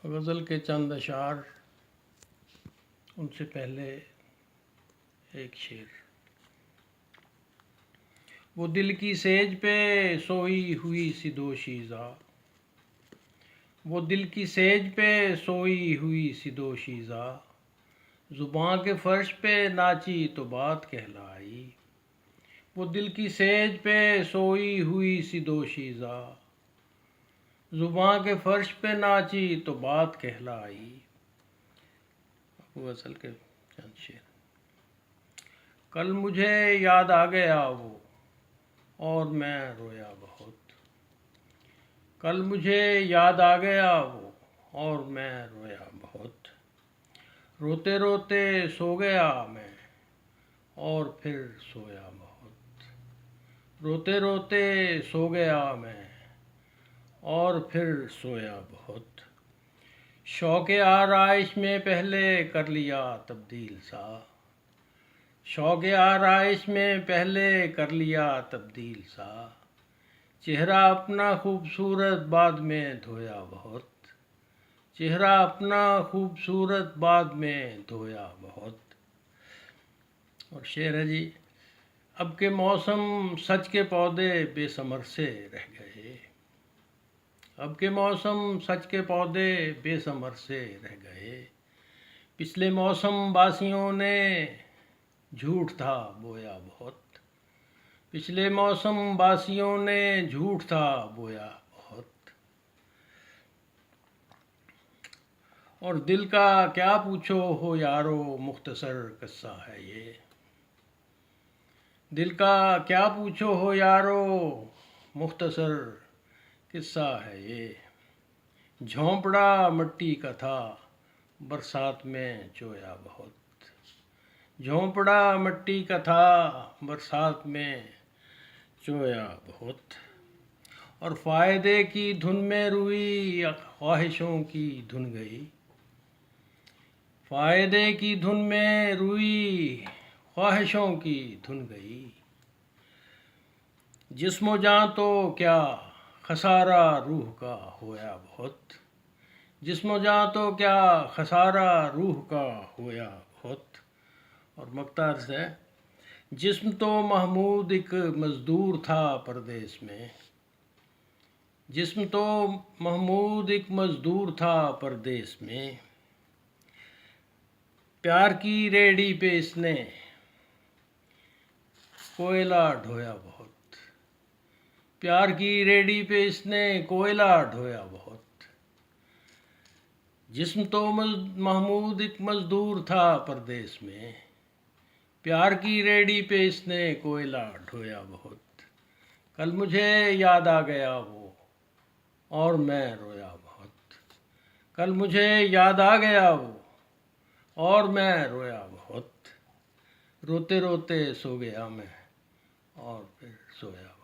गज़ल के चंद अशार, उनसे पहले एक शेर। वो दिल की सेज पे सोई हुई सी दोशीज़ा, वो दिल की सेज पे सोई हुई सी दोशीज़ा, ज़ुबां के फ़र्श पे नाची तो बात कहलाई। वो दिल की सेज पे सोई हुई सी दोशीज़ा, ज़ुबां के फ़र्श पे नाची तो बात कहलाई। गज़ल के चंद शेर। कल मुझे याद आ गया वो और मैं रोया बहुत, कल मुझे याद आ गया वो और मैं रोया बहुत। रोते रोते सो गया मैं और फिर सोया बहुत, रोते रोते सो गया मैं और फिर सोया बहुत। शौक़ आराइश में पहले कर लिया तब्दील सा, शौक़ आराइश में पहले कर लिया तब्दील सा, चेहरा अपना खूबसूरत बाद में धोया बहुत, चेहरा अपना खूबसूरत बाद में धोया बहुत। और शेर है जी। अब के मौसम सच के पौधे बेसमर से रह गए, अब के मौसम सच के पौधे बेसमर से रह गए। पिछले मौसम बासियों ने झूठ था बोया बहुत, पिछले मौसम बासियों ने झूठ था बोया बहुत। और दिल का क्या पूछो हो यारो मुख्तसर किस्सा है ये, दिल का क्या पूछो हो यारो मुख्तसर किस्सा है ये। झोंपड़ा मिट्टी का था बरसात में चोया बहुत, झोंपड़ा मिट्टी का था बरसात में चोया बहुत। और फ़ायदे की धुन में रुई ख्वाहिशों की धुन गई, फ़ायदे की धुन में रुई ख्वाहिशों की धुन गई। जिस्म जान तो क्या खसारा रूह का होया बहुत, जिस्म जान तो क्या खसारा रूह का होया बहुत। और मक्तार से, जिस्म तो महमूद एक मज़दूर था परदेस में, जिस्म तो महमूद एक मज़दूर था परदेस में। प्यार की रेडी पे इसने कोयला ढोया बहुत, प्यार की रेडी पे इसने कोयला ढोया बहुत। जिस्म तो महमूद एक मज़दूर था परदेस में, प्यार की रेडी पे इसने कोयला ढोया बहुत। कल मुझे याद आ गया वो और मैं रोया बहुत, कल मुझे याद आ गया वो और मैं रोया बहुत। रोते रोते सो गया मैं और फिर सोया बहुत।